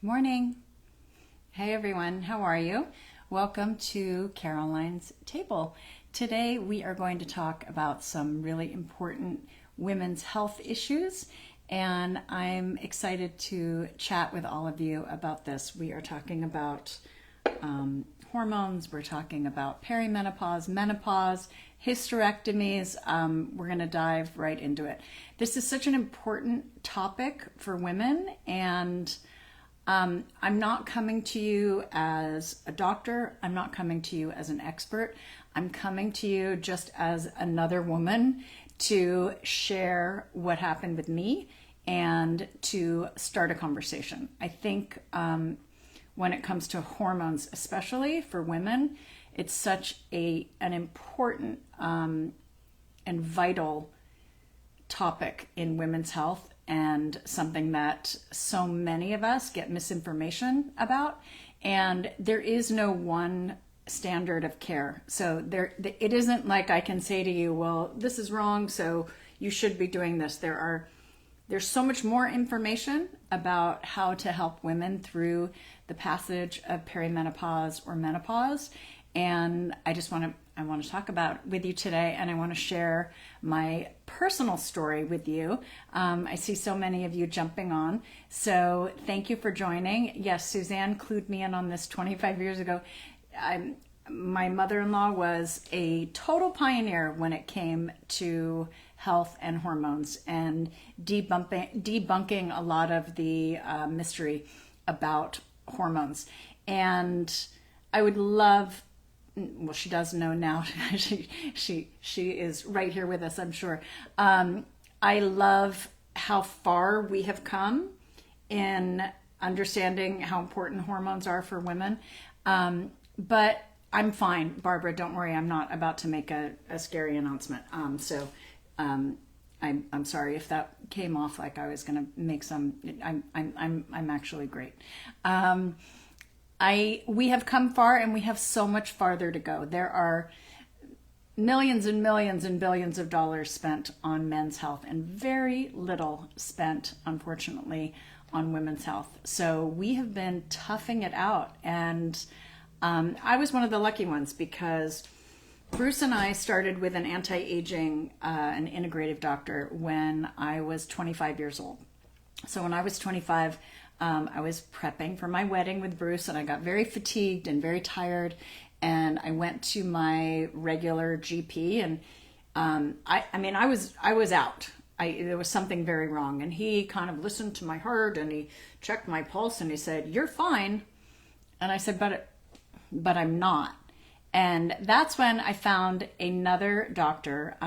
Morning. Hey everyone, how are you? Welcome to Caroline's Table. Today we are going to talk about some really important women's health issues, and I'm excited to chat with all of you about this. We are talking about hormones, we're talking about perimenopause, menopause, hysterectomies. We're going to dive right into it. This is such an important topic for women, and I'm not coming to you as a doctor. I'm not coming to you as an expert. I'm coming to you just as another woman to share what happened with me and to start a conversation. I think when it comes to hormones, especially for women, it's such an important and vital topic in women's health, and something that so many of us get misinformation about. And there is no one standard of care. So it isn't like I can say to you, well, this is wrong, so you should be doing this. There's so much more information about how to help women through the passage of perimenopause or menopause. And I want to talk about with you today, and I want to share my personal story with you. I see so many of you jumping on, so thank you for joining. Yes, Suzanne clued me in on this 25 years ago. My mother-in-law was a total pioneer when it came to health and hormones, and debunking a lot of the mystery about hormones. And I would love, well, she does know now. she is right here with us, I'm sure. I love how far we have come in understanding how important hormones are for women. But I'm fine, Barbara. Don't worry. I'm not about to make a scary announcement. I'm sorry if that came off like I was going to make some. I'm actually great. We have come far, and we have so much farther to go. There are millions and millions and billions of dollars spent on men's health, and very little spent, unfortunately, on women's health. So we have been toughing it out, and I was one of the lucky ones, because Bruce and I started with an anti-aging, an integrative doctor, when I was 25 years old. So when I was 25, I was prepping for my wedding with Bruce, and I got very fatigued and very tired, and I went to my regular GP, and I was out. There was something very wrong, and he kind of listened to my heart, and he checked my pulse, and he said, "You're fine." And I said, but I'm not. And that's when I found another doctor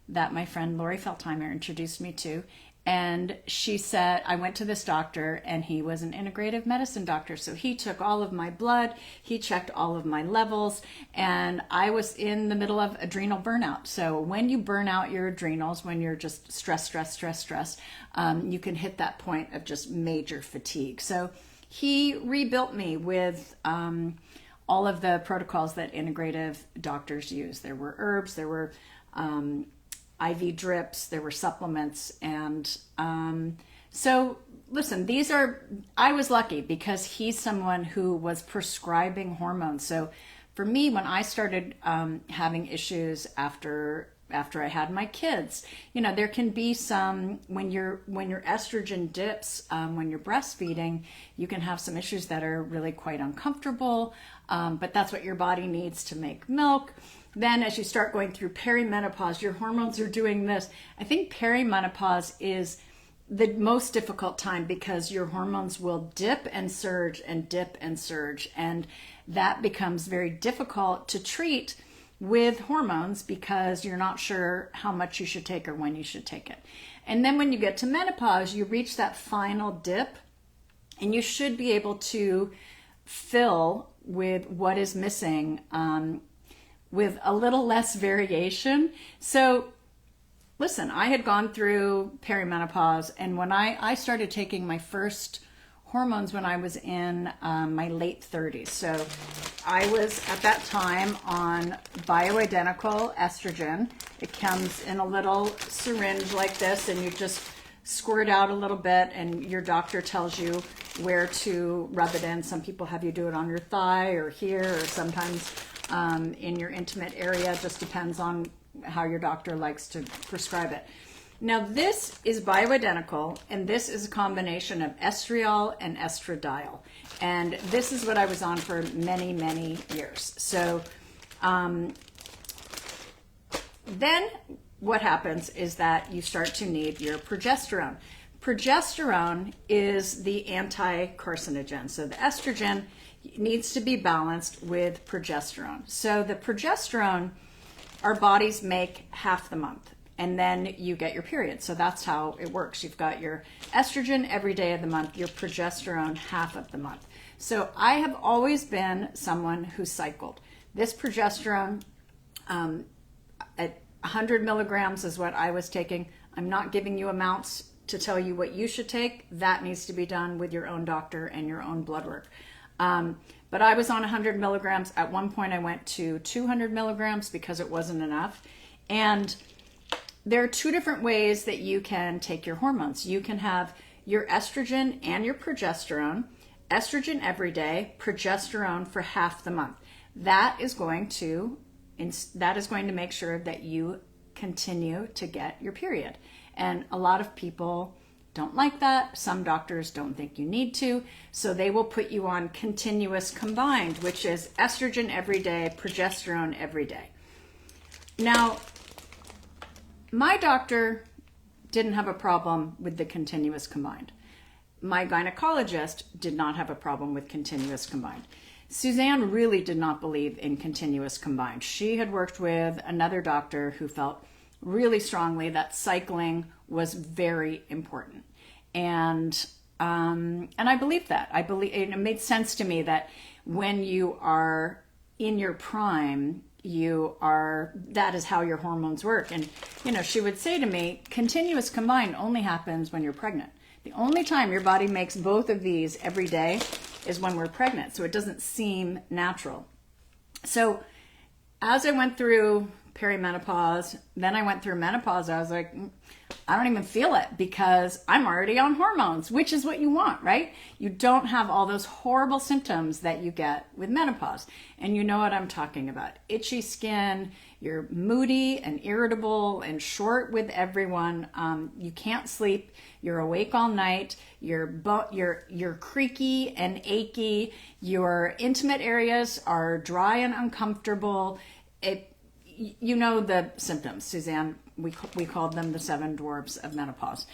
that my friend Lori Feltheimer introduced me to. And she said, I went to this doctor, and he was an integrative medicine doctor. So he took all of my blood, he checked all of my levels, and I was in the middle of adrenal burnout. So when you burn out your adrenals, when you're just stressed, you can hit that point of just major fatigue. So he rebuilt me with all of the protocols that integrative doctors use. There were herbs, there were IV drips, there were supplements. And so listen, I was lucky because he's someone who was prescribing hormones. So for me, when I started having issues after I had my kids, there can be some, when your estrogen dips, when you're breastfeeding, you can have some issues that are really quite uncomfortable, but that's what your body needs to make milk. Then as you start going through perimenopause, your hormones are doing this. I think perimenopause is the most difficult time, because your hormones will dip and surge and dip and surge. And that becomes very difficult to treat with hormones, because you're not sure how much you should take or when you should take it. And then when you get to menopause, you reach that final dip, and you should be able to fill with what is missing, with a little less variation. So listen, I had gone through perimenopause, and when I started taking my first hormones when I was in my late 30s. So I was at that time on bioidentical estrogen. It comes in a little syringe like this, and you just squirt out a little bit, and your doctor tells you where to rub it in. Some people have you do it on your thigh or here, or sometimes in your intimate area. It just depends on how your doctor likes to prescribe it. Now this is bioidentical, and this is a combination of estriol and estradiol. And this is what I was on for many, many years. So then what happens is that you start to need your progesterone. Progesterone is the anti-carcinogen. So the estrogen needs to be balanced with progesterone. So the progesterone, our bodies make half the month, and then you get your period. So that's how it works. You've got your estrogen every day of the month, your progesterone half of the month. So I have always been someone who cycled. This progesterone at 100 milligrams is what I was taking. I'm not giving you amounts to tell you what you should take. That needs to be done with your own doctor and your own blood work. But I was on 100 milligrams. At one point I went to 200 milligrams because it wasn't enough. And there are two different ways that you can take your hormones. You can have your estrogen and your progesterone. Estrogen every day, progesterone for half the month. That is going to make sure that you continue to get your period. And a lot of people don't like that. Some doctors don't think you need to. So they will put you on continuous combined, which is estrogen every day, progesterone every day. Now, my doctor didn't have a problem with the continuous combined. My gynecologist did not have a problem with continuous combined. Suzanne really did not believe in continuous combined. She had worked with another doctor who felt really strongly that cycling was very important. And I believe that. I believe it made sense to me that when you are in your prime, that is how your hormones work. And, she would say to me, continuous combined only happens when you're pregnant. The only time your body makes both of these every day is when we're pregnant. So it doesn't seem natural. So as I went through perimenopause, then I went through menopause, I was like, I don't even feel it because I'm already on hormones, which is what you want, right? You don't have all those horrible symptoms that you get with menopause. And you know what I'm talking about. Itchy skin, you're moody and irritable and short with everyone. You can't sleep. You're awake all night. You're creaky and achy. Your intimate areas are dry and uncomfortable. You know the symptoms, Suzanne. We called them the 7 dwarfs of menopause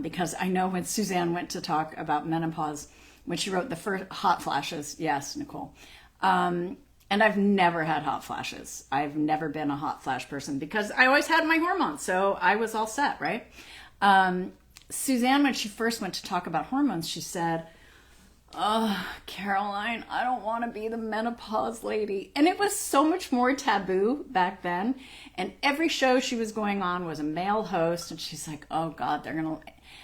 because I know when Suzanne went to talk about menopause, when she wrote the first hot flashes, yes, Nicole. And I've never had hot flashes. I've never been a hot flash person because I always had my hormones, so I was all set, right? Suzanne, when she first went to talk about hormones, she said, "Oh, Caroline, I don't want to be the menopause lady." And it was so much more taboo back then. And every show she was going on was a male host. And she's like, "Oh God, they're going to..."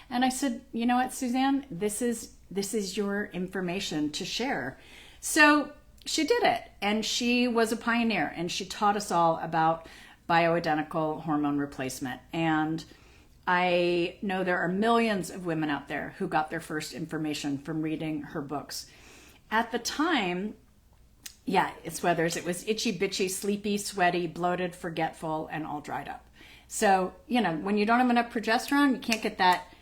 And I said, "You know what, Suzanne, this is your information to share." So she did it. And she was a pioneer. And she taught us all about bioidentical hormone replacement. And I know there are millions of women out there who got their first information from reading her books. At the time, it's whether it was itchy, bitchy, sleepy, sweaty, bloated, forgetful, and all dried up. So, when you don't have enough progesterone, you can't get that,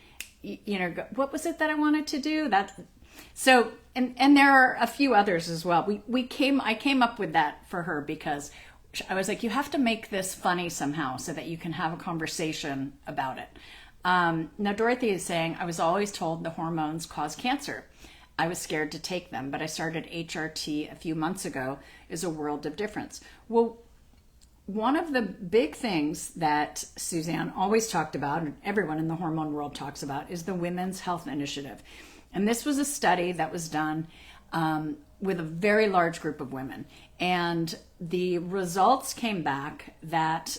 what was it that I wanted to do? So, and there are a few others as well. I came up with that for her because I was like, you have to make this funny somehow so that you can have a conversation about it. Now, Dorothy is saying, I was always told the hormones cause cancer. I was scared to take them, but I started HRT a few months ago. Is a world of difference. Well, one of the big things that Suzanne always talked about, and everyone in the hormone world talks about, is the Women's Health Initiative. And this was a study that was done with a very large group of women. And the results came back that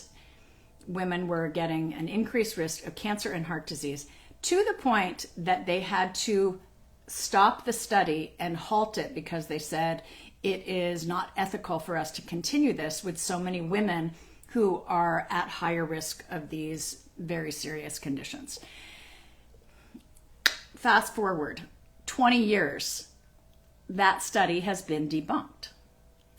women were getting an increased risk of cancer and heart disease, to the point that they had to stop the study and halt it because they said it is not ethical for us to continue this with so many women who are at higher risk of these very serious conditions. Fast forward, 20 years, that study has been debunked.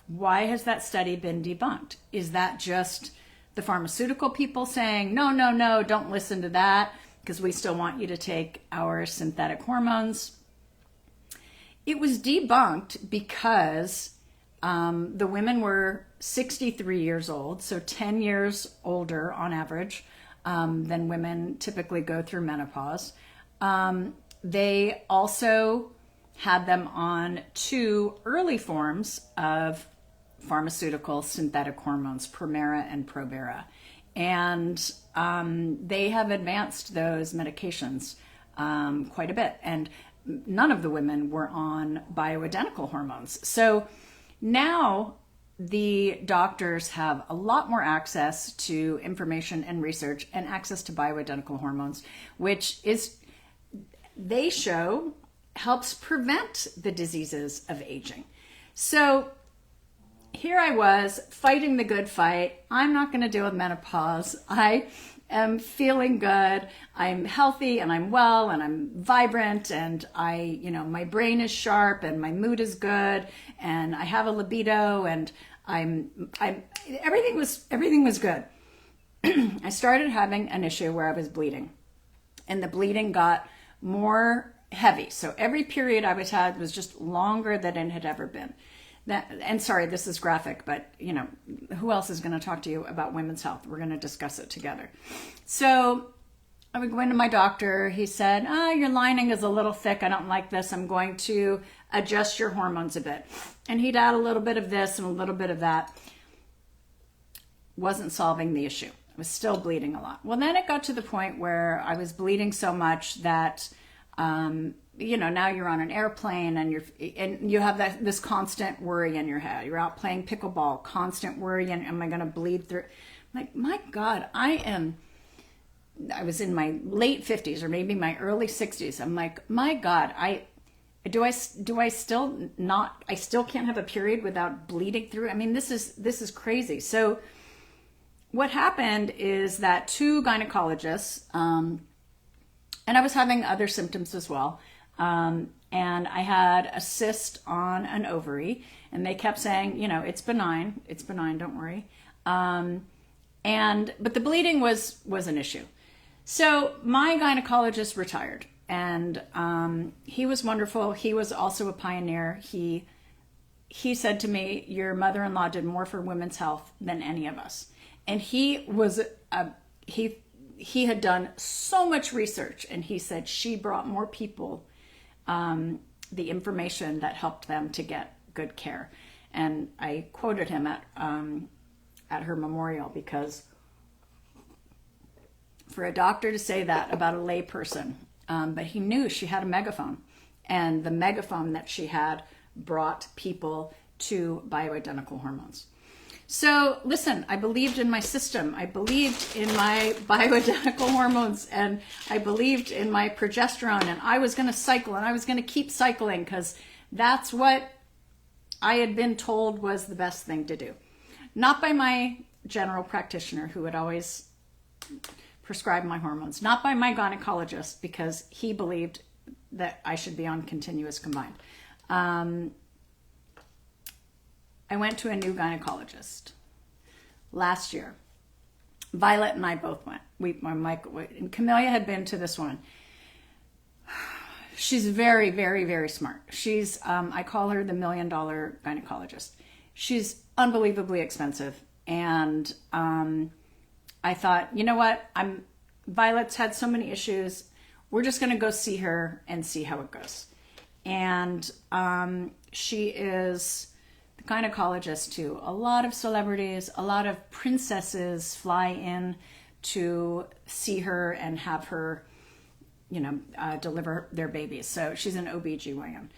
Why has that study been debunked? Is that just the pharmaceutical people saying, no, no, no, don't listen to that because we still want you to take our synthetic hormones? It was debunked because the women were 63 years old, so 10 years older on average than women typically go through menopause. They also had them on 2 early forms of pharmaceutical synthetic hormones, Primera and Probera. And they have advanced those medications quite a bit. And none of the women were on bioidentical hormones. So now the doctors have a lot more access to information and research and access to bioidentical hormones, which is, they show, helps prevent the diseases of aging. So here I was fighting the good fight. I'm not going to deal with menopause. I am feeling good. I'm healthy and I'm well and I'm vibrant and my brain is sharp and my mood is good and I have a libido and everything was good. I started having an issue where I was bleeding, and the bleeding got more heavy. So every period I had was just longer than it had ever been. And sorry, this is graphic, but who else is going to talk to you about women's health? We're going to discuss it together. So I would go into my doctor. He said, your lining is a little thick. I don't like this. I'm going to adjust your hormones a bit. And he'd add a little bit of this and a little bit of that. Wasn't solving the issue. I was still bleeding a lot. Well, then it got to the point where I was bleeding so much that now you're on an airplane and you have this constant worry in your head. You're out playing pickleball, constant worry, and am I going to bleed through? I'm like, my God, I was in my late 50s or maybe my early 60s. I'm like, my God, I still can't have a period without bleeding through. I mean, this is crazy. So what happened is that 2 gynecologists, and I was having other symptoms as well. And I had a cyst on an ovary, and they kept saying, it's benign, don't worry. But the bleeding was an issue. So my gynecologist retired, and he was wonderful. He was also a pioneer. He said to me, your mother-in-law did more for women's health than any of us. And he had done so much research, and he said she brought more people the information that helped them to get good care. And I quoted him at her memorial, because for a doctor to say that about a lay person, but he knew she had a megaphone, and the megaphone that she had brought people to bioidentical hormones. So listen, I believed in my system. I believed in my bioidentical hormones, and I believed in my progesterone, and I was going to cycle, and I was going to keep cycling because that's what I had been told was the best thing to do. Not by my general practitioner, who would always prescribe my hormones. Not by my gynecologist, because he believed that I should be on continuous combined. I went to a new gynecologist last year. Violet and I both went. And Camelia had been to this one. She's very, very, very smart. She's, I call her the $1 million gynecologist. She's unbelievably expensive. And I thought, you know what? Violet's had so many issues. We're just going to go see her and see how it goes. And she is gynecologist to a lot of celebrities. A lot of princesses fly in to see her and have her, deliver their babies. So she's an OBGYN.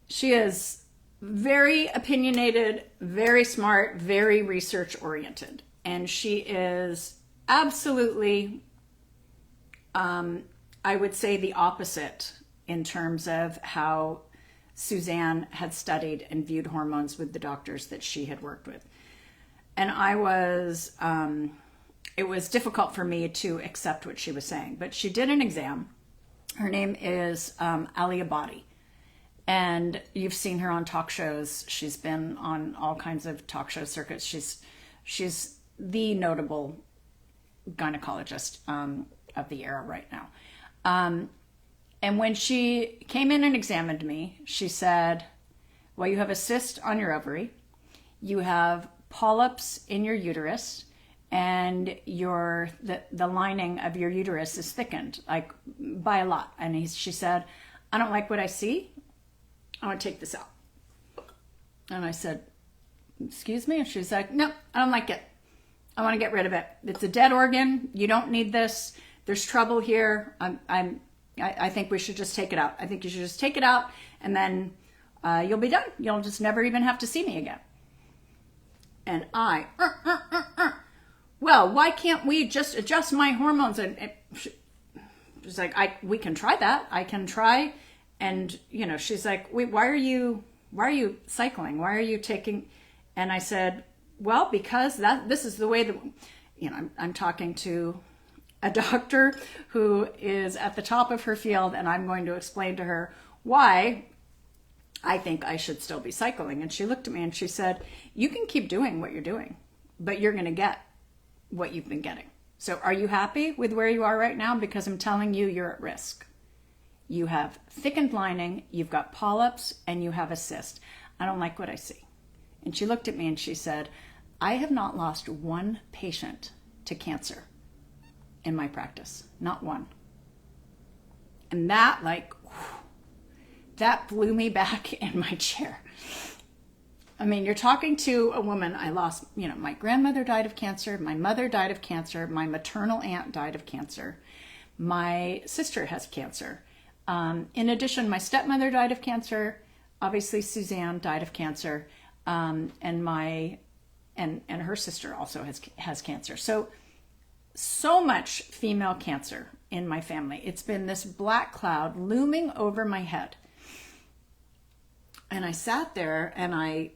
She is very opinionated, very smart, very research oriented. And she is absolutely, I would say, the opposite in terms of how Suzanne had studied and viewed hormones with the doctors that she had worked with. And it was difficult for me to accept what she was saying. But she did an exam, Her name is Ali Abadi. And you've seen her on talk shows. She's been on all kinds of talk show circuits. She's the notable gynecologist of the era right now. And when she came in and examined me, she said, well, you have a cyst on your ovary, you have polyps in your uterus, and the lining of your uterus is thickened, like by a lot. And she said, I don't like what I see. I want to take this out. And I said, excuse me? And she's like, no, I don't like it. I want to get rid of it. It's a dead organ. You don't need this. There's trouble here. I think we should just take it out. I think you should just take it out, and then you'll be done. You'll just never even have to see me again. And well, why can't we just adjust my hormones? And she's like, we can try that. I can try. And, she's like, wait, why are you cycling? Why are you taking? And I said, well, because this is the way that, I'm talking to a doctor who is at the top of her field, and I'm going to explain to her why I think I should still be cycling. And she looked at me and she said, you can keep doing what you're doing, but you're going to get what you've been getting. So are you happy with where you are right now? Because I'm telling you, you're at risk. You have thickened lining, you've got polyps, and you have a cyst. I don't like what I see. And she looked at me and she said, I have not lost one patient to cancer in my practice. Not one. And that blew me back in my chair. I mean, you're talking to a woman. I lost, my grandmother died of cancer. My mother died of cancer. My maternal aunt died of cancer. My sister has cancer. In addition, my stepmother died of cancer. Obviously, Suzanne died of cancer. And her sister also has cancer. So much female cancer in my family. It's been this black cloud looming over my head. And I sat there and I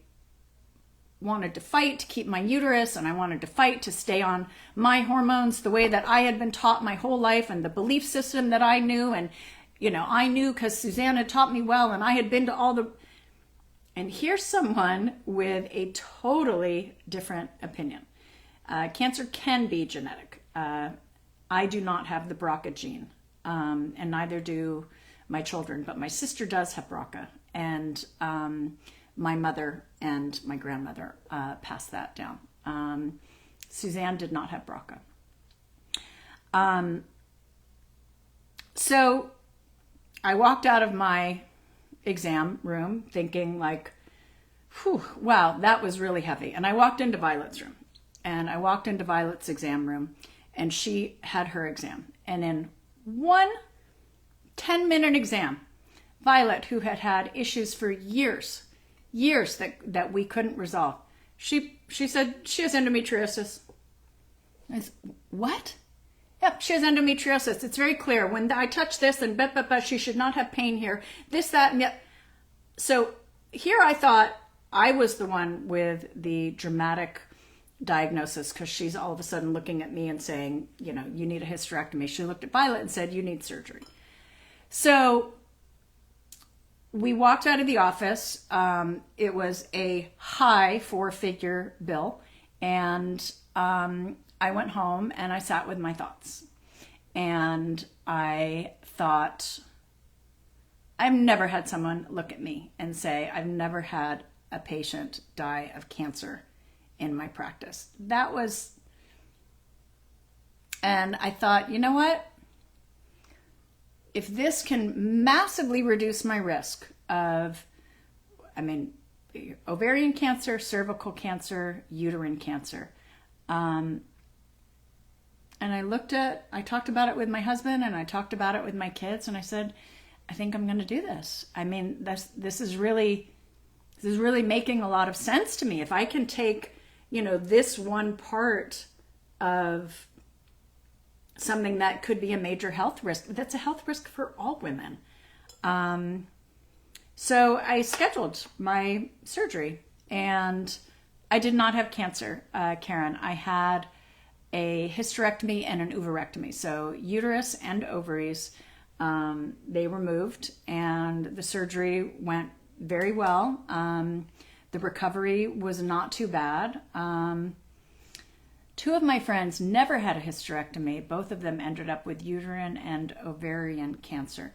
wanted to fight to keep my uterus, and I wanted to fight to stay on my hormones the way that I had been taught my whole life, and the belief system that I knew. And, I knew because Suzanne had taught me well, and I had been to and here's someone with a totally different opinion. Cancer can be genetic. I do not have the BRCA gene, and neither do my children, but my sister does have BRCA, and my mother and my grandmother passed that down. Suzanne did not have BRCA. So I walked out of my exam room thinking wow, that was really heavy. And I walked into Violet's room, and I walked into Violet's exam room, and she had her exam. And in one 10-minute exam, Violet, who had had issues for years that we couldn't resolve, she said she has endometriosis. I said, what? Yep, she has endometriosis. It's very clear. When I touch this and she should not have pain here. This, that, and yet. So here I thought I was the one with the dramatic diagnosis, because she's all of a sudden looking at me and saying, you need a hysterectomy. She looked at Violet and said, you need surgery. So we walked out of the office. It was a high 4-figure bill. And I went home and I sat with my thoughts. And I thought, I've never had someone look at me and say, I've never had a patient die of cancer in my practice. And I thought, you know what? If this can massively reduce my risk of, ovarian cancer, cervical cancer, uterine cancer. And I talked about it with my husband, and I talked about it with my kids, and I said, I think I'm going to do this. This is really making a lot of sense to me. If I can take, this one part of something that could be a major health risk, that's a health risk for all women. So I scheduled my surgery, and I did not have cancer, Karen. I had a hysterectomy and an oophorectomy. So uterus and ovaries. They removed, and the surgery went very well. The recovery was not too bad. Two of my friends never had a hysterectomy. Both of them ended up with uterine and ovarian cancer.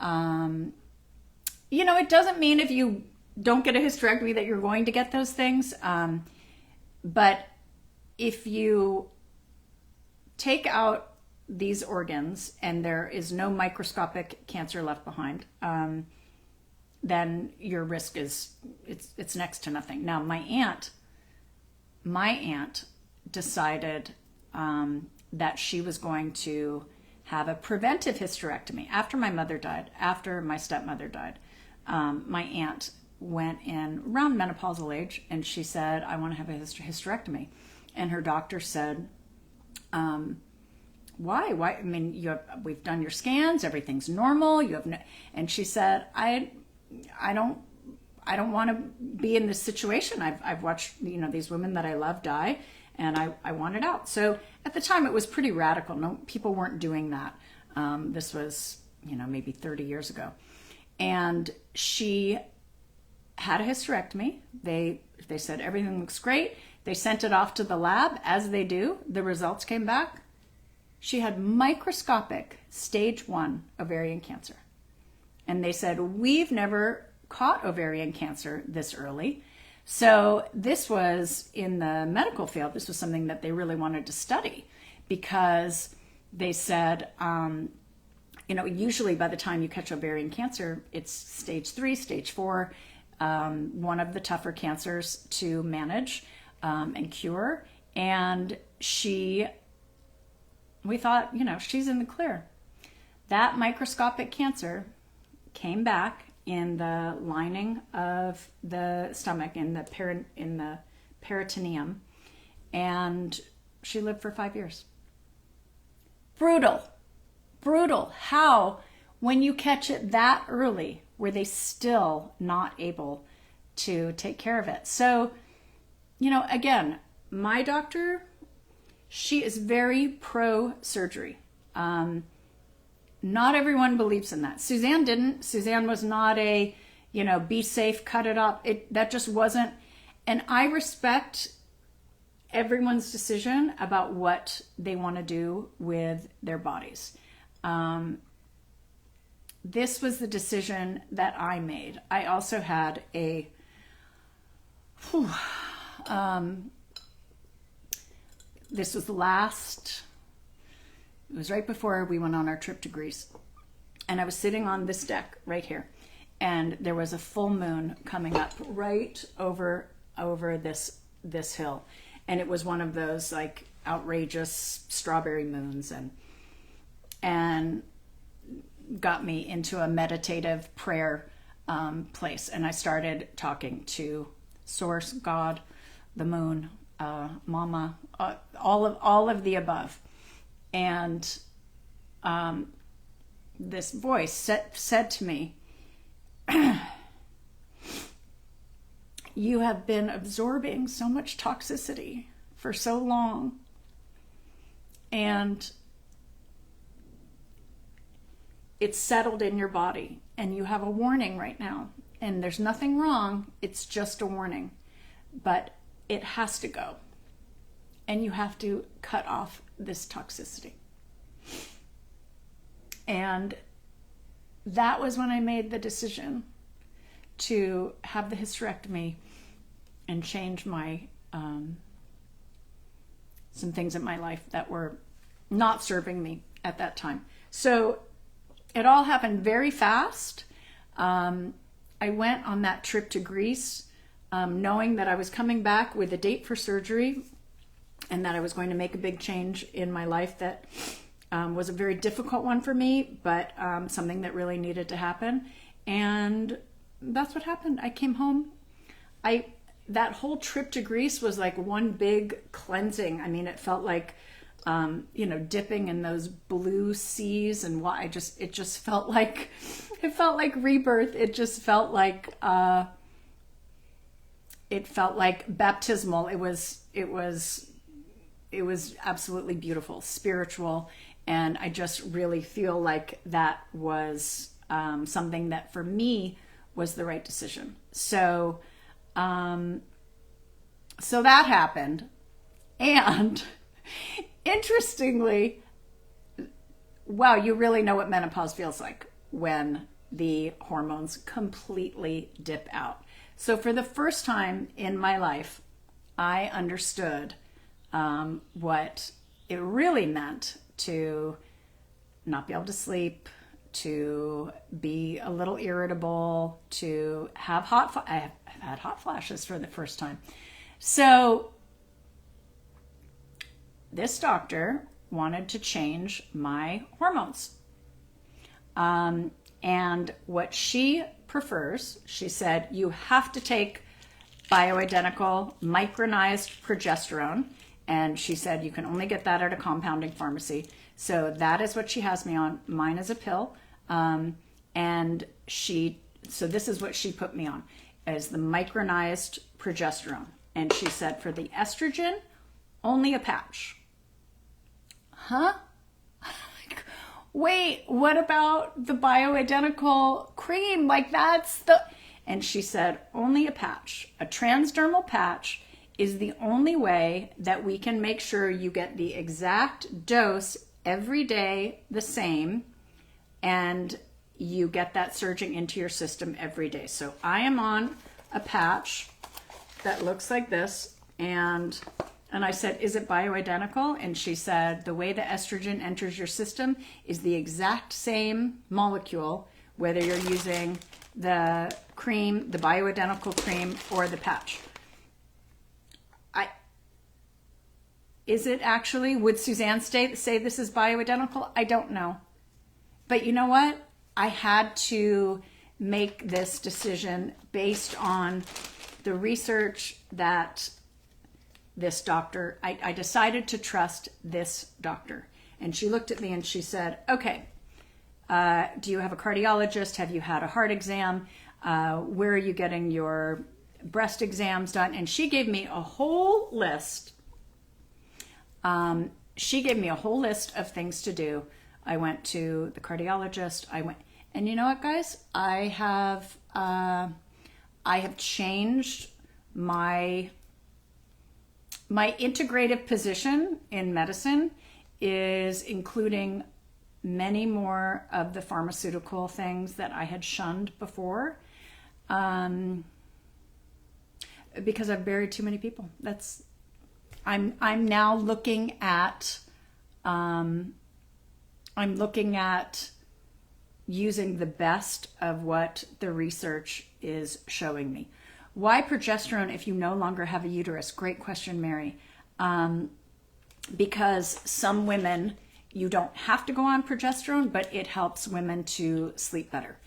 It doesn't mean if you don't get a hysterectomy that you're going to get those things. But if you take out these organs and there is no microscopic cancer left behind, then your risk is it's next to nothing. Now, my aunt decided that she was going to have a preventive hysterectomy after my mother died, after my stepmother died. My aunt went in around menopausal age, and she said, I want to have a hysterectomy. And her doctor said, why? I mean, we've done your scans, everything's normal. You have no, and she said, I don't want to be in this situation. I've watched, these women that I love die, and I want it out. So at the time it was pretty radical. No, people weren't doing that. This was, maybe 30 years ago. And she had a hysterectomy. They said everything looks great. They sent it off to the lab, as they do. The results came back. She had microscopic stage 1 ovarian cancer. And they said, we've never caught ovarian cancer this early. So this was in the medical field. This was something that they really wanted to study, because they said, usually by the time you catch ovarian cancer, it's stage 3, stage 4, one of the tougher cancers to manage and cure. And we thought, she's in the clear. That microscopic cancer came back in the lining of the stomach, in the peritoneum, and she lived for 5 years. Brutal. How, when you catch it that early, were they still not able to take care of it? So, again, my doctor, she is very pro-surgery. Not everyone believes in that. Suzanne didn't. Suzanne was not a, be safe, cut it up. That just wasn't. And I respect everyone's decision about what they want to do with their bodies. This was the decision that I made. I also had this was it was right before we went on our trip to Greece. And I was sitting on this deck right here. And there was a full moon coming up right over this hill. And it was one of those like outrageous strawberry moons, and got me into a meditative prayer place. And I started talking to Source, God, the moon, Mama, all of the above. And this voice said to me, you have been absorbing so much toxicity for so long, and it's settled in your body, and you have a warning right now, and there's nothing wrong. It's just a warning, but it has to go, and you have to cut off this toxicity. And that was when I made the decision to have the hysterectomy and change my some things in my life that were not serving me at that time. So it all happened very fast. I went on that trip to Greece knowing that I was coming back with a date for surgery, and that I was going to make a big change in my life that was a very difficult one for me, but something that really needed to happen. And that's what happened. I came home. That whole trip to Greece was like one big cleansing. I mean, it felt like, dipping in those blue seas, and it just felt like, rebirth. It just felt like, baptismal. It was absolutely beautiful, spiritual, And I just really feel like that was something that for me was the right decision. So, so that happened. And interestingly, wow, you really know what menopause feels like when the hormones completely dip out. So for the first time in my life, I understood what it really meant to not be able to sleep, to be a little irritable, to have I've had hot flashes for the first time. So this doctor wanted to change my hormones. And what she prefers, she said, you have to take bioidentical micronized progesterone. And she said, you can only get that at a compounding pharmacy. So that is what she has me on. Mine is a pill. So this is what she put me on, is the micronized progesterone. And she said, for the estrogen, only a patch. Huh? Wait, what about the bioidentical cream? Like that's the... And she said, only a patch. A transdermal patch is the only way that we can make sure you get the exact dose every day the same, and you get that surging into your system every day. So I am on a patch that looks like this, and I said, is it bioidentical? And she said, the way the estrogen enters your system is the exact same molecule, whether you're using the cream, the bioidentical cream, or the patch. Is it actually? Would Suzanne say this is bioidentical? I don't know. But you know what? I had to make this decision based on the research that this doctor, I decided to trust this doctor. And she looked at me and she said, okay, do you have a cardiologist? Have you had a heart exam? Where are you getting your breast exams done? And she gave me a whole list. She gave me a whole list of things to do. I went to the cardiologist. And you know what, guys? I have changed my integrative position in medicine is including many more of the pharmaceutical things that I had shunned before, because I've buried too many people. I'm now looking at using the best of what the research is showing me. Why progesterone if you no longer have a uterus? Great question, Mary. Because some women, you don't have to go on progesterone, but it helps women to sleep better.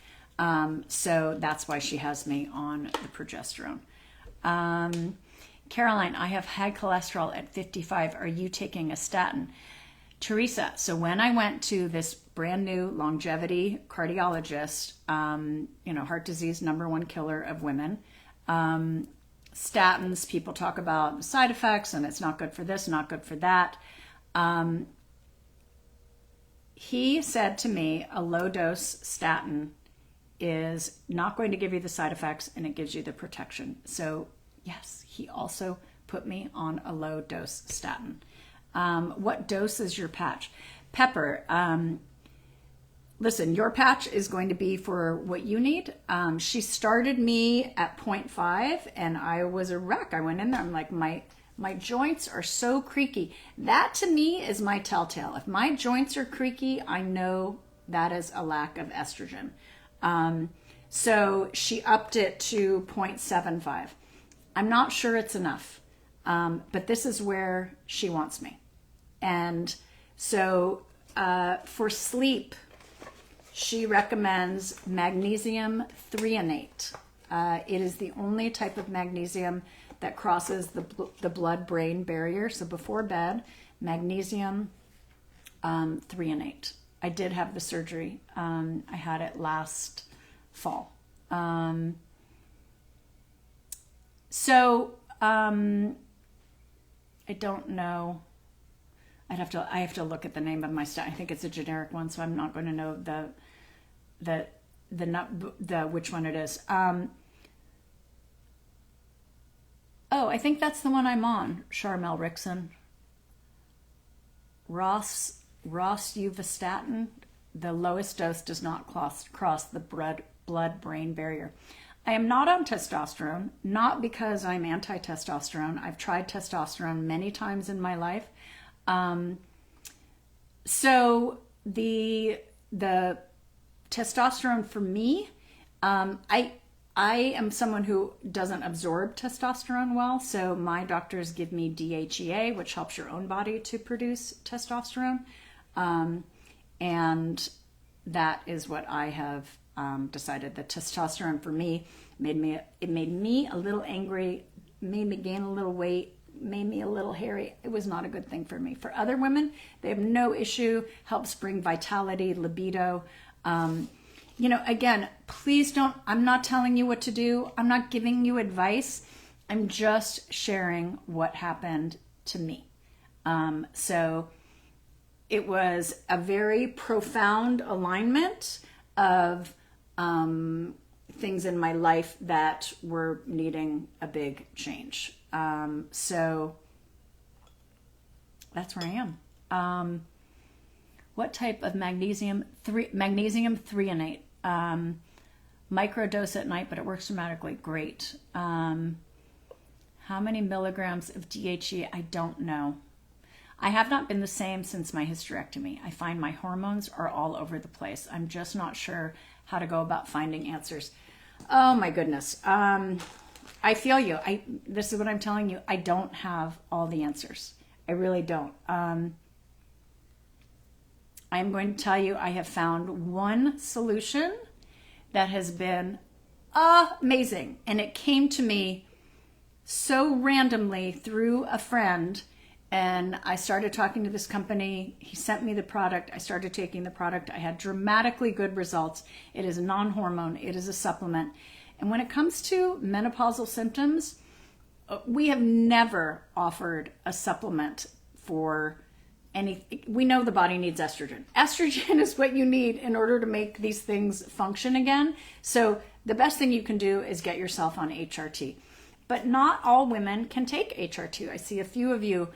So that's why she has me on the progesterone. Caroline, I have high cholesterol at 55. Are you taking a statin? Teresa, so when I went to this brand new longevity cardiologist, heart disease, #1 killer of women, statins, people talk about side effects and it's not good for this, not good for that. He said to me, a low dose statin is not going to give you the side effects and it gives you the protection. So yes, he also put me on a low dose statin. What dose is your patch? Pepper, listen, your patch is going to be for what you need. She started me at 0.5 and I was a wreck. I went in there, I'm like, my joints are so creaky. That to me is my telltale. If my joints are creaky, I know that is a lack of estrogen. So she upped it to 0.75. I'm not sure it's enough, but this is where she wants me. And so for sleep, she recommends magnesium threonate. It is the only type of magnesium that crosses the blood-brain barrier. So before bed, magnesium threonate. I did have the surgery. I had it last fall. I don't know. I have to look at the name of my statin. I think it's a generic one, so I'm not going to know the which one it is. Oh, I think that's the one I'm on. Charmel Rixon. Rosuvastatin. The lowest dose does not cross the blood-brain barrier. I am not on testosterone, not because I'm anti-testosterone. I've tried testosterone many times in my life. So the testosterone for me, I am someone who doesn't absorb testosterone well. So my doctors give me DHEA, which helps your own body to produce testosterone. And that is what I have decided. That testosterone for me made me a little angry, made me gain a little weight, made me a little hairy. It was not a good thing for me. For other women, they have no issue, helps bring vitality, libido. Again, please don't, I'm not telling you what to do. I'm not giving you advice. I'm just sharing what happened to me. So it was a very profound alignment of things in my life that were needing a big change. So that's where I am. What type of magnesium? Magnesium threonate. Microdose at night, but it works dramatically. Great. How many milligrams of DHEA? I don't know. I have not been the same since my hysterectomy. I find my hormones are all over the place. I'm just not sure how to go about finding answers. Oh my goodness. I feel you. This is what I'm telling you. I don't have all the answers. I really don't. I'm going to tell you I have found one solution that has been amazing. And it came to me so randomly through a friend. And I started talking to this company. He sent me the product. I started taking the product. I had dramatically good results. It is a non-hormone. It is a supplement. And when it comes to menopausal symptoms, we have never offered a supplement for anything. We know the body needs estrogen. Estrogen is what you need in order to make these things function again. So the best thing you can do is get yourself on HRT. But not all women can take HRT. I see a few of you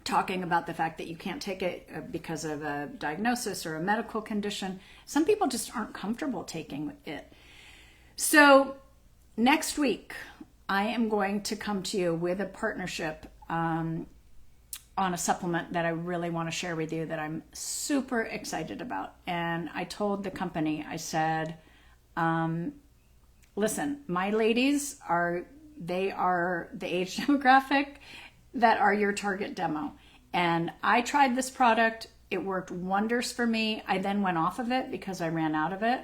talking about the fact that you can't take it because of a diagnosis or a medical condition. Some people just aren't comfortable taking it. So next week, I am going to come to you with a partnership on a supplement that I really want to share with you that I'm super excited about. And I told the company, I said, listen, my ladies are the age demographic that are your target demo. And I tried this product. It worked wonders for me. I then went off of it because I ran out of it.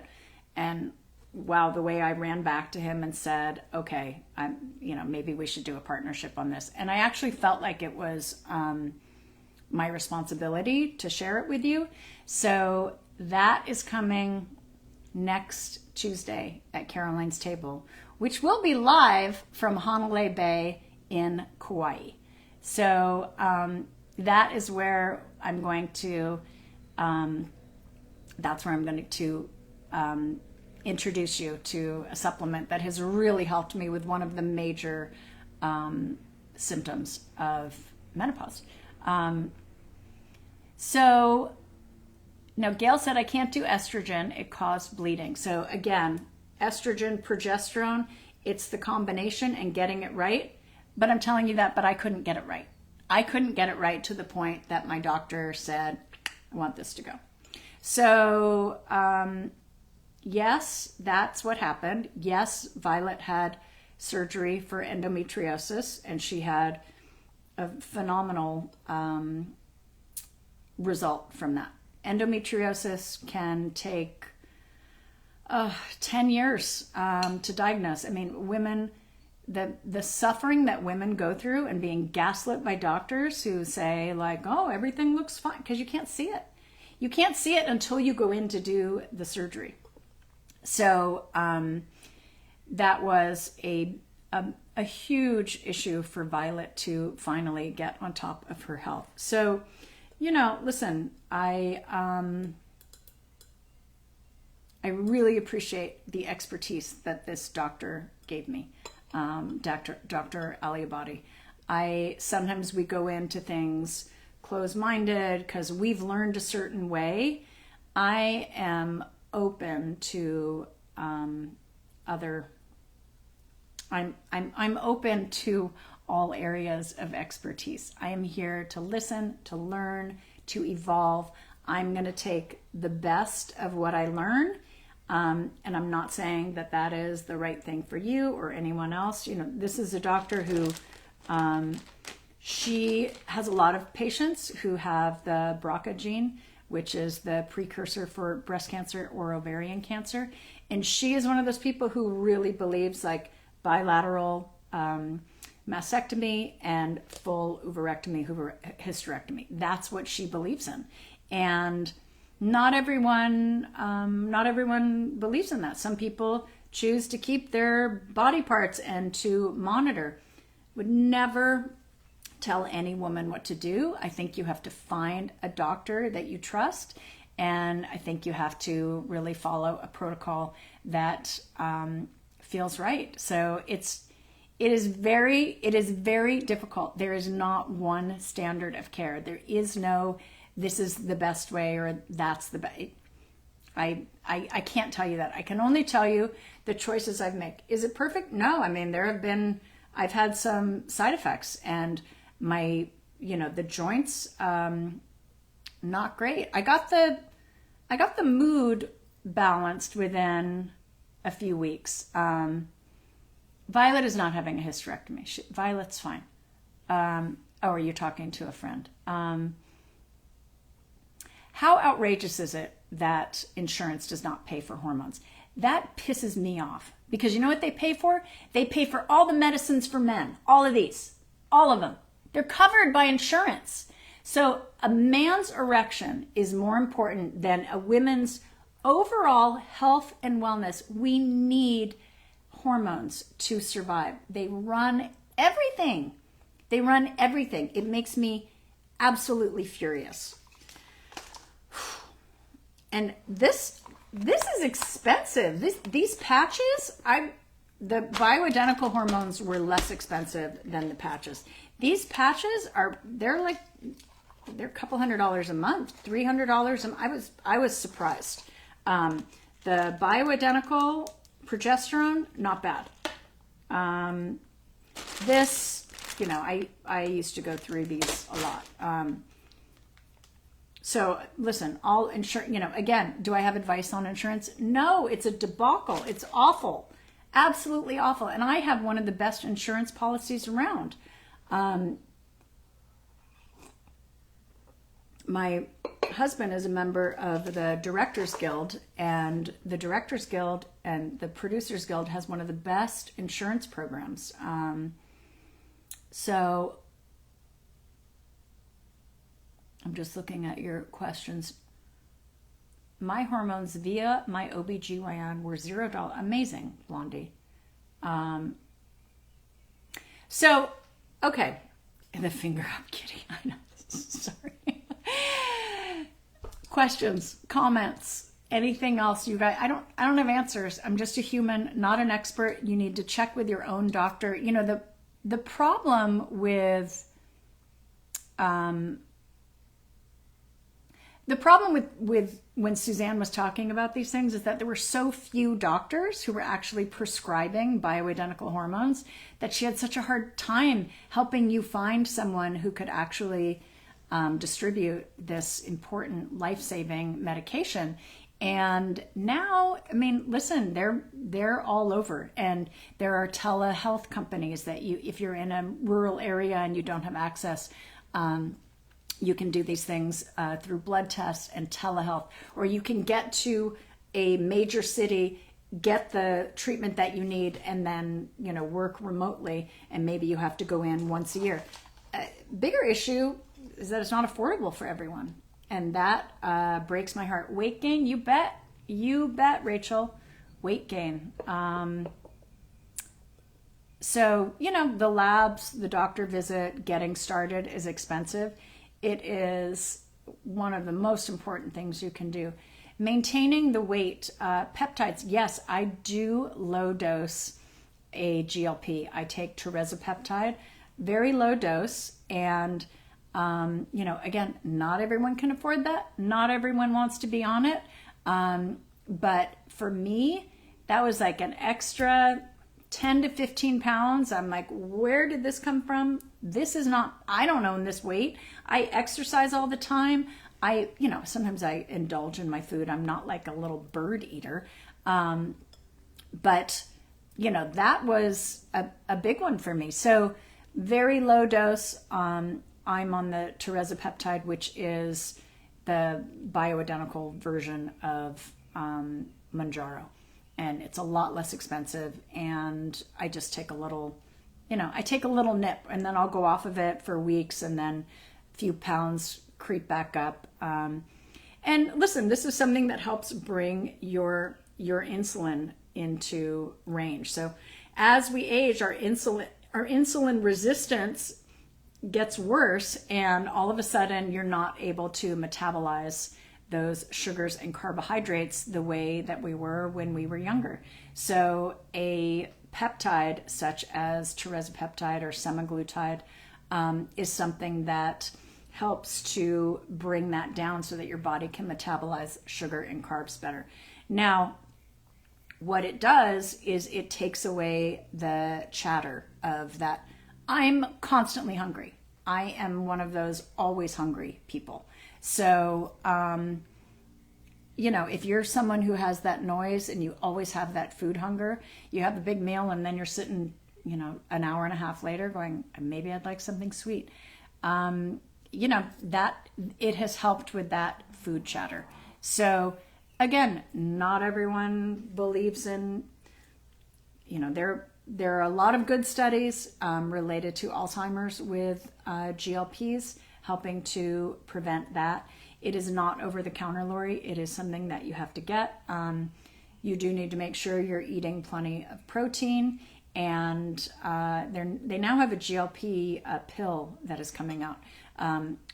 And wow, the way I ran back to him and said, okay, maybe we should do a partnership on this. And I actually felt like it was my responsibility to share it with you. So that is coming next Tuesday at Caroline's Table, which will be live from Honolulu Bay in Kauai. So that is where I'm going to, introduce you to a supplement that has really helped me with one of the major symptoms of menopause. So now Gail said I can't do estrogen, it caused bleeding. So again, estrogen, progesterone, it's the combination and getting it right. But I'm telling you that, but I couldn't get it right. I couldn't get it right to the point that my doctor said, I want this to go. So yes, that's what happened. Yes, Violet had surgery for endometriosis, and she had a phenomenal result from that. Endometriosis can take 10 years to diagnose. I mean, women, the suffering that women go through and being gaslit by doctors who say like, oh, everything looks fine, because you can't see it. You can't see it until you go in to do the surgery. So that was a a huge issue for Violet to finally get on top of her health. So, listen, I really appreciate the expertise that this doctor gave me, Dr. Aliabadi. Sometimes we go into things closed-minded because we've learned a certain way. I am open to other. I'm open to all areas of expertise. I am here to listen, to learn, to evolve. I'm going to take the best of what I learn. And I'm not saying that that is the right thing for you or anyone else. This is a doctor who, she has a lot of patients who have the BRCA gene, which is the precursor for breast cancer or ovarian cancer. And she is one of those people who really believes like bilateral mastectomy and full oophorectomy, hysterectomy. That's what she believes in. And not everyone believes in that. Some people choose to keep their body parts and to monitor. Would never tell any woman what to do. I think you have to find a doctor that you trust, and I think you have to really follow a protocol that feels right. So it is very difficult. There is not one standard of care. There is no this is the best way or that's the best. I can't tell you that. I can only tell you the choices I've made. Is it perfect? No. I mean, I've had some side effects and the joints, not great. I got the mood balanced within a few weeks. Violet is not having a hysterectomy. Violet's fine. Are you talking to a friend? How outrageous is it that insurance does not pay for hormones? That pisses me off because you know what they pay for? They pay for all the medicines for men, all of these, all of them. They're covered by insurance. So a man's erection is more important than a woman's overall health and wellness. We need hormones to survive. They run everything. It makes me absolutely furious. And this is expensive. This patches, the bioidentical hormones were less expensive than the patches. These patches they're a couple $100 a month, $300 a month. I was surprised. The bioidentical progesterone, not bad. This, I used to go through these a lot. So listen, all insurance, again, do I have advice on insurance? No, it's a debacle. It's awful. Absolutely awful. And I have one of the best insurance policies around. My husband is a member of the Directors Guild, and the Directors Guild and the Producers Guild has one of the best insurance programs. So I'm just looking at your questions. My hormones via my OBGYN were $0. Amazing, Blondie. So, okay. And the finger up, Kitty. I know. Sorry. Questions, comments, anything else you guys? I don't have answers. I'm just a human, not an expert. You need to check with your own doctor. The problem with when Suzanne was talking about these things is that there were so few doctors who were actually prescribing bioidentical hormones that she had such a hard time helping you find someone who could actually distribute this important life-saving medication. And now, I mean, listen, they're all over, and there are telehealth companies that if you're in a rural area and you don't have access, you can do these things through blood tests and telehealth, or you can get to a major city, get the treatment that you need, and then work remotely, and maybe you have to go in once a year. Bigger issue is that it's not affordable for everyone, and that breaks my heart. Weight gain, you bet, Rachel. Weight gain. So, the labs, the doctor visit, getting started is expensive. It is one of the most important things you can do. Maintaining the weight, peptides, yes, I do low dose a GLP. I take tirzepatide, very low dose, and again, not everyone can afford that. Not everyone wants to be on it. But for me, that was like an extra 10 to 15 pounds. I'm like, where did this come from? This is not, I don't own this weight. I exercise all the time. Sometimes I indulge in my food. I'm not like a little bird eater. But that was a big one for me. So very low dose. I'm on the tirzepatide, which is the bioidentical version of Mounjaro. And it's a lot less expensive. And I just take a little nip, and then I'll go off of it for weeks, and then a few pounds creep back up. And listen, this is something that helps bring your insulin into range. So as we age, our insulin resistance gets worse, and all of a sudden you're not able to metabolize those sugars and carbohydrates the way that we were when we were younger. So a peptide such as tirzepatide or semaglutide is something that helps to bring that down so that your body can metabolize sugar and carbs better. Now, what it does is it takes away the chatter of that. I'm constantly hungry. I am one of those always hungry people. So, if you're someone who has that noise and you always have that food hunger, you have the big meal and then you're sitting, an hour and a half later going, maybe I'd like something sweet. That it has helped with that food chatter. So again, not everyone believes in, there are a lot of good studies related to Alzheimer's with GLPs, helping to prevent that. It is not over the counter, Lori. It is something that you have to get. You do need to make sure you're eating plenty of protein. And they now have a GLP pill that is coming out.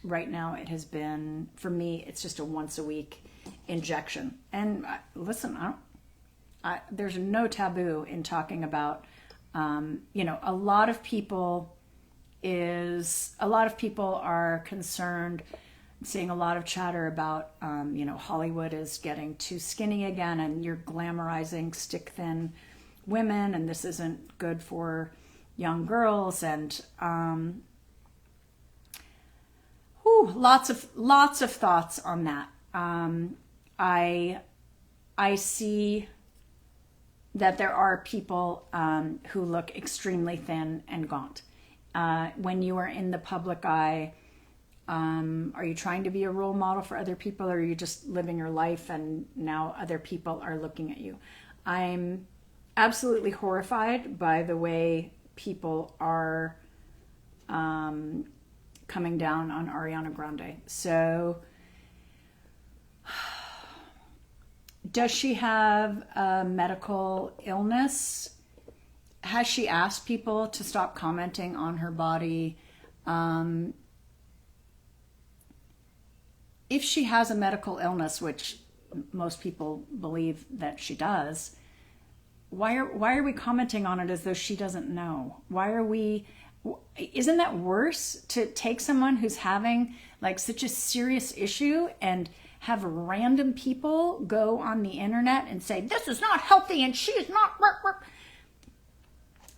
Right now it has been, for me, it's just a once a week injection. And listen, there's no taboo in talking about, a lot of people are concerned. I'm seeing a lot of chatter about, Hollywood is getting too skinny again, and you're glamorizing stick thin women, and this isn't good for young girls. And lots of thoughts on that. I see that there are people who look extremely thin and gaunt. When you are in the public eye, are you trying to be a role model for other people, or are you just living your life and now other people are looking at you? I'm absolutely horrified by the way people are coming down on Ariana Grande. So does she have a medical illness? Has she asked people to stop commenting on her body? If she has a medical illness, which most people believe that she does, why are we commenting on it as though she doesn't know? Isn't that worse to take someone who's having like such a serious issue and have random people go on the internet and say, this is not healthy and she is not.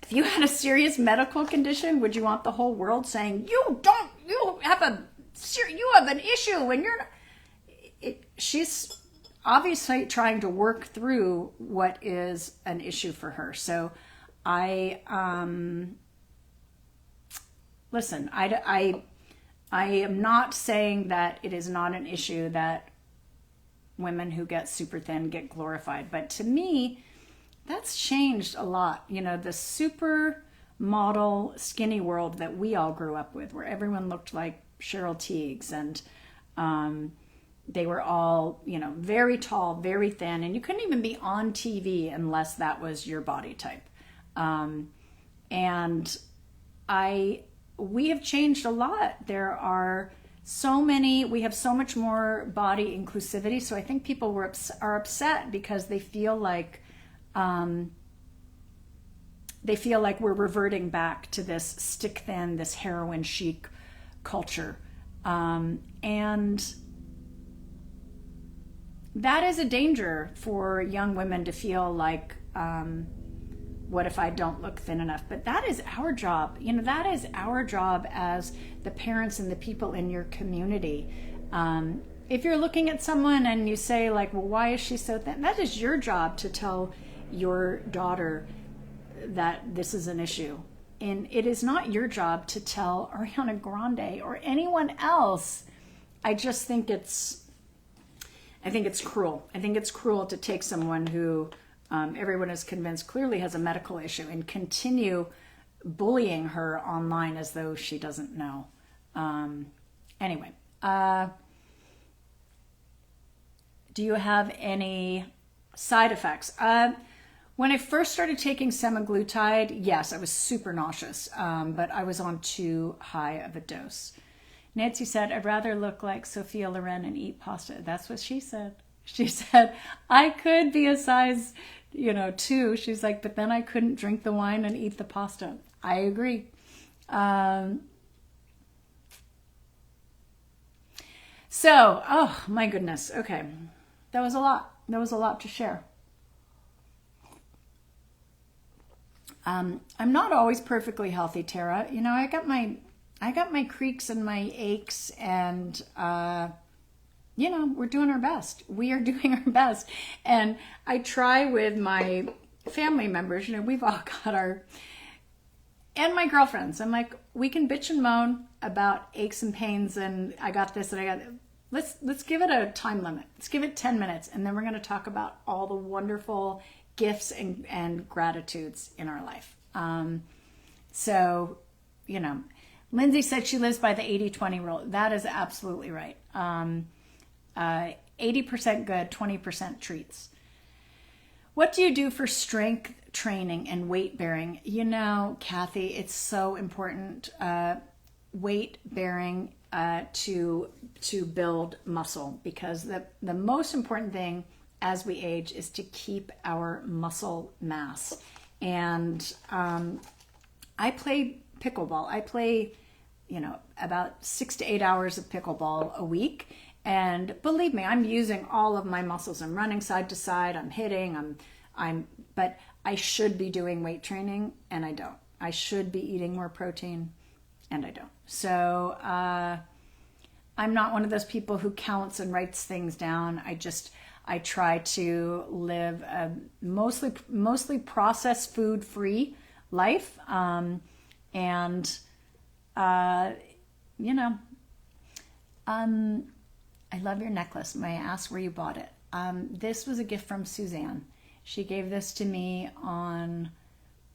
If you had a serious medical condition, would you want the whole world saying, you have an issue and you're not? She's obviously trying to work through what is an issue for her. So listen, I am not saying that it is not an issue that women who get super thin get glorified. But to me, that's changed a lot. The super model skinny world that we all grew up with, where everyone looked like Cheryl Tiegs, and they were all, very tall, very thin, and you couldn't even be on TV unless that was your body type. And we have changed a lot. There are so many, we have so much more body inclusivity. So I think people are upset because they feel like we're reverting back to this stick thin, this heroin chic culture. And that is a danger for young women to feel like, what if I don't look thin enough? But that is our job. That is our job as the parents and the people in your community. If you're looking at someone and you say like, well, why is she so thin? That is your job to tell your daughter that this is an issue. And it is not your job to tell Ariana Grande or anyone else. I think it's cruel. I think it's cruel to take someone who everyone is convinced clearly has a medical issue and continue bullying her online as though she doesn't know. Anyway, do you have any side effects? When I first started taking semaglutide, yes, I was super nauseous, but I was on too high of a dose. Nancy said, I'd rather look like Sophia Loren and eat pasta. That's what she said. She said, I could be a size, 2. She's like, but then I couldn't drink the wine and eat the pasta. I agree. So, oh my goodness. Okay. That was a lot. That was a lot to share. I'm not always perfectly healthy, Tara. I got my creaks and my aches, and we're doing our best. We are doing our best. And I try with my family members, we've all got and my girlfriends. I'm like, we can bitch and moan about aches and pains and I got this and I got, let's give it a time limit. Let's give it 10 minutes. And then we're going to talk about all the wonderful gifts and gratitudes in our life. Lindsay said she lives by the 80-20 rule. That is absolutely right. 80% good, 20% treats. What do you do for strength training and weight bearing? Kathy, it's so important. Weight bearing to build muscle, because the most important thing as we age is to keep our muscle mass. And I play pickleball. I play, about 6 to 8 hours of pickleball a week. And believe me, I'm using all of my muscles. I'm running side to side. I'm hitting. But I should be doing weight training, and I don't. I should be eating more protein, and I don't. So I'm not one of those people who counts and writes things down. I try to live a mostly processed food free life. I love your necklace. May I ask where you bought it? This was a gift from Suzanne. She gave this to me on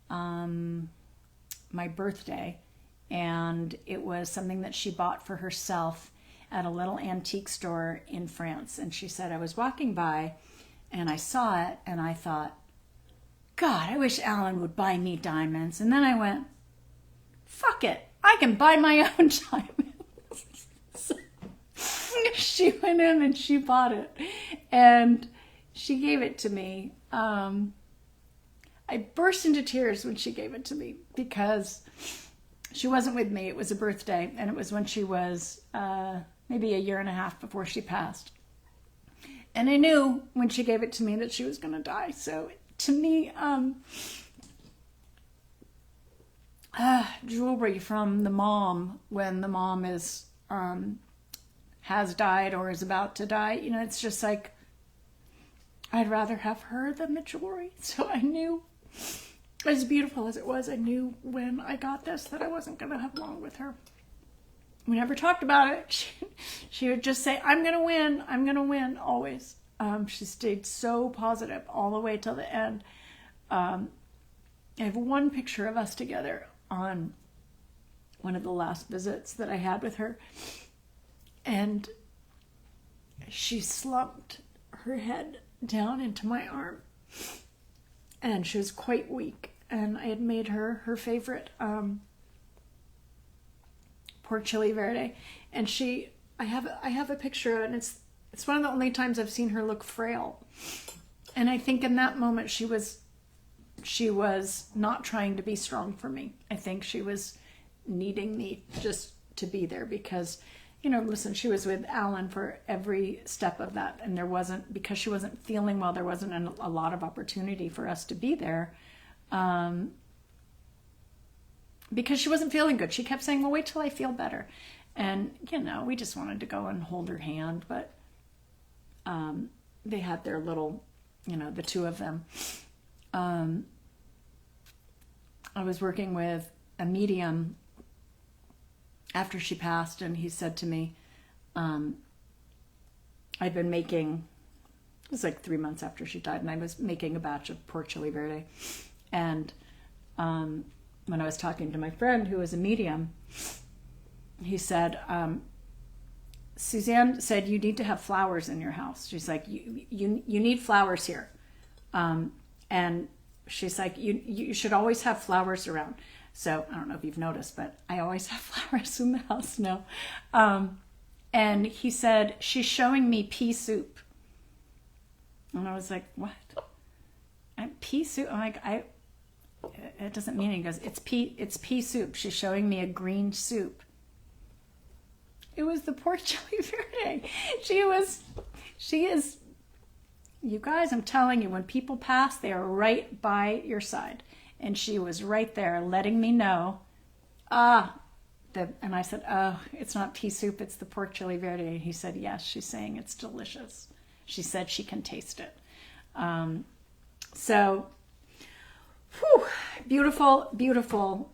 my birthday, and it was something that she bought for herself at a little antique store in France. And she said, I was walking by and I saw it and I thought, God, I wish Alan would buy me diamonds. And then I went, fuck it, I can buy my own diamonds. So she went in and she bought it and she gave it to me. I burst into tears when she gave it to me because she wasn't with me. It was a birthday, and it was when she was maybe a year and a half before she passed. And I knew when she gave it to me that she was going to die. So to me, jewelry from the mom, when the mom has died or is about to die, it's just like, I'd rather have her than the jewelry. So I knew, as beautiful as it was, I knew when I got this that I wasn't going to have long with her. We never talked about it. She would just say, I'm going to win, always. She stayed so positive all the way till the end. I have one picture of us together on one of the last visits that I had with her. And she slumped her head down into my arm. And she was quite weak. and I had made her her favorite pork chili verde, and I have a picture, and it's one of the only times I've seen her look frail, and I think in that moment she was not trying to be strong for me. I think she was needing me just to be there because, listen, she was with Alan for every step of that, and because she wasn't feeling well, there wasn't a lot of opportunity for us to be there. Because she wasn't feeling good. She kept saying, well, wait till I feel better. And, we just wanted to go and hold her hand, but they had their little, the two of them. I was working with a medium after she passed, and he said to me, I'd been making, it was like 3 months after she died, and I was making a batch of pork chili verde. And when I was talking to my friend who was a medium, he said, Suzanne said, you need to have flowers in your house. She's like, you need flowers here. And she's like, you should always have flowers around. So I don't know if you've noticed, but I always have flowers in the house now. And he said, she's showing me pea soup. And I was like, what? Pea soup? I'm like, it doesn't mean anything. He goes, it's pea soup. She's showing me a green soup. It was the pork chili verde. She is, you guys, I'm telling you, when people pass, they are right by your side. And she was right there letting me know, and I said, oh, it's not pea soup, it's the pork chili verde. And he said, yes, she's saying it's delicious. She said she can taste it. So, whew, beautiful, beautiful.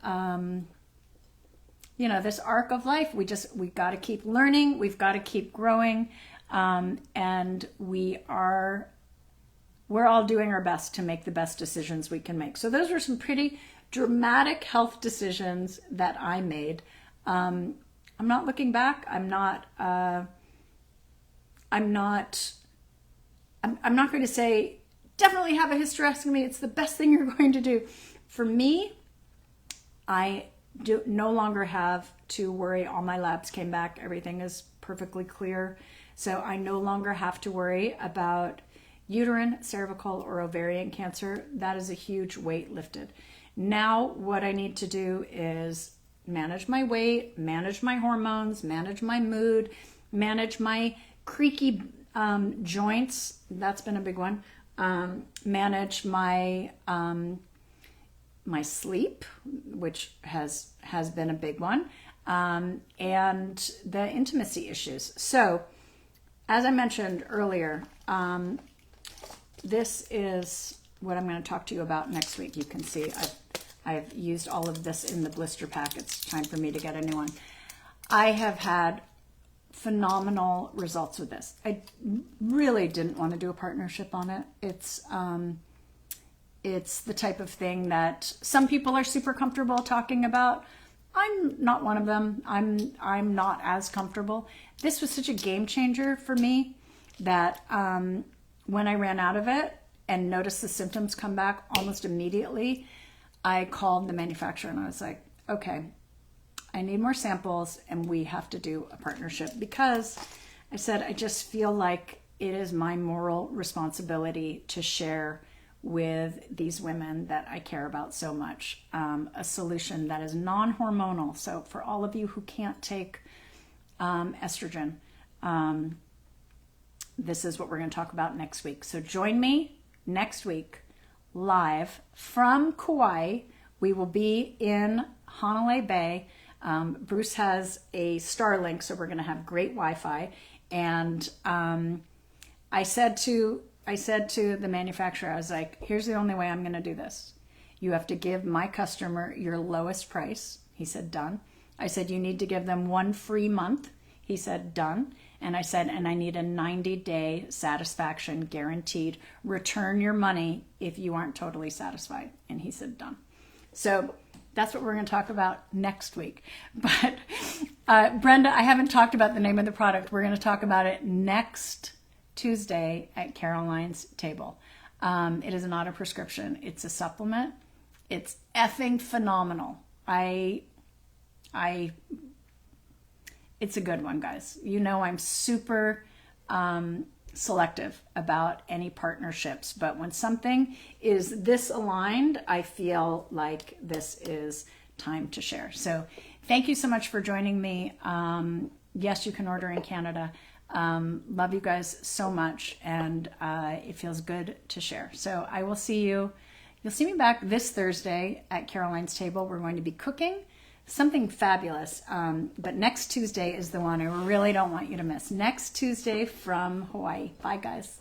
This arc of life, we got to keep learning. We've got to keep growing. And we're all doing our best to make the best decisions we can make. So those were some pretty dramatic health decisions that I made. I'm not looking back. I'm not going to say, definitely have a hysterectomy. It's the best thing you're going to do. For me, I no longer have to worry. All my labs came back. Everything is perfectly clear. So I no longer have to worry about uterine, cervical, or ovarian cancer. That is a huge weight lifted. Now what I need to do is manage my weight, manage my hormones, manage my mood, manage my creaky joints. That's been a big one. Manage my my sleep, which has been a big one, and the intimacy issues. So, as I mentioned earlier, this is what I'm going to talk to you about next week. You can see I've used all of this in the blister pack. It's time for me to get a new one. I have had phenomenal results with this. I really didn't want to do a partnership on it. It's the type of thing that some people are super comfortable talking about. I'm not one of them. I'm not as comfortable. This was such a game changer for me that when I ran out of it and noticed the symptoms come back almost immediately, I called the manufacturer and I was like, okay, I need more samples and we have to do a partnership, because I said, I just feel like it is my moral responsibility to share with these women that I care about so much, a solution that is non-hormonal. So for all of you who can't take estrogen, this is what we're going to talk about next week. So join me next week live from Kauai. We will be in Hanalei Bay. Bruce has a Starlink, so we're going to have great Wi-Fi. And I said to the manufacturer, I was like, here's the only way I'm going to do this. You have to give my customer your lowest price. He said, done. I said, you need to give them 1 free month. He said, done. And I said, and I need a 90-day satisfaction guaranteed. Return your money if you aren't totally satisfied. And he said, done. So that's what we're going to talk about next week. But Brenda, I haven't talked about the name of the product. We're going to talk about it next Tuesday at Caroline's table. It is not a prescription. It's a supplement. It's effing phenomenal. It's a good one, guys. You know, I'm super selective about any partnerships, but when something is this aligned, I feel like this is time to share. So thank you so much for joining me. Yes, you can order in Canada. Love you guys so much, and it feels good to share. So I will see you. You'll see me back this Thursday at Caroline's Table. We're going to be cooking something fabulous. But next Tuesday is the one I really don't want you to miss. Next Tuesday from Hawaii. Bye, guys.